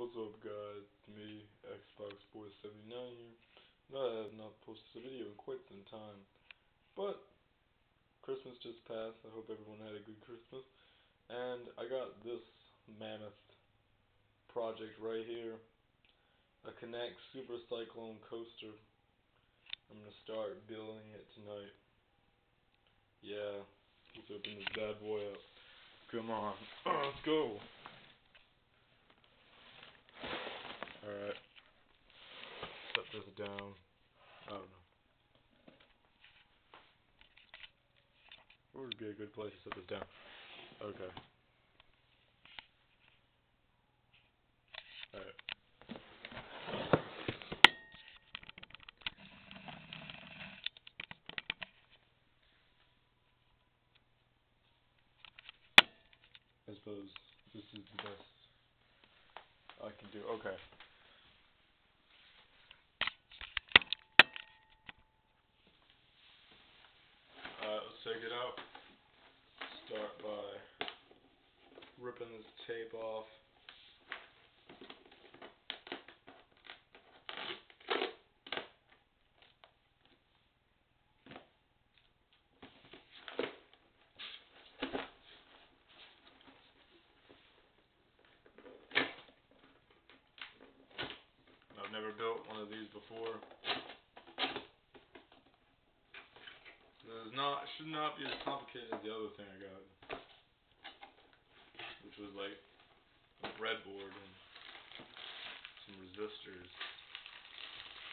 What's up, guys? It's me, Xbox Boy 79 here. I have not posted a video in quite some time, but Christmas just passed. I hope everyone had a good Christmas. And I got this mammoth project right here, a K'NEX Super Cyclone coaster. I'm gonna start building it tonight. Yeah, let's open this bad boy up. Come on, let's go. Alright, set this down. I don't know. Where would be a good place to set this down? Okay. Alright. I suppose this is the best I can do. Okay. Let's take it out. Start by ripping this tape off. I've never built one of these before. Should not be as complicated as the other thing I got, which was like a breadboard and some resistors.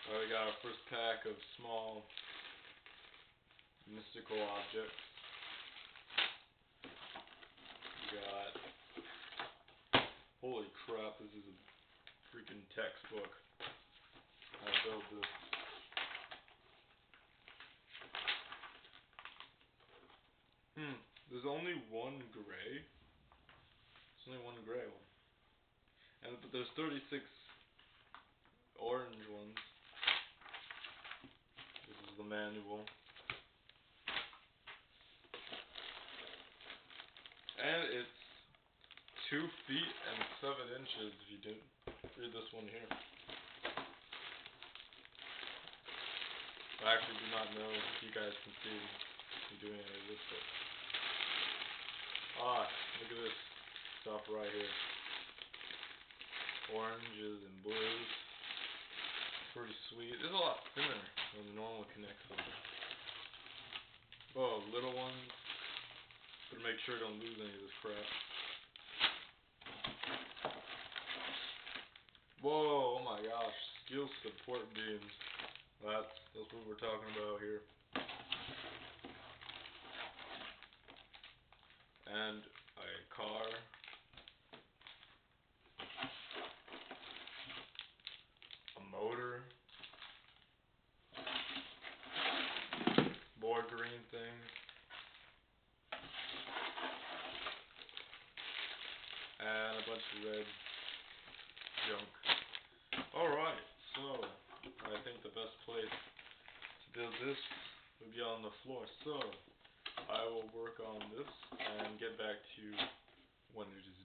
We got our first pack of small mystical objects. We got, holy crap, this is a freaking textbook. How to build this. There's only one gray. There's only one gray one. But there's 36 orange ones. This is the manual. And it's 2 feet and 7 inches if you didn't read this one here. I actually do not know if you guys can see me doing any of this stuff. Look at this stuff right here. Oranges and blues. Pretty sweet. It's a lot thinner than the normal K'NEX one. Oh, little ones. Better make sure I don't lose any of this crap. Whoa, oh my gosh. Steel support beams. That's what we're talking about here. And a car. A motor. More green things. And a bunch of red junk. Alright, so I think the best place to build this would be on the floor. So I will work on this and get back to you when it is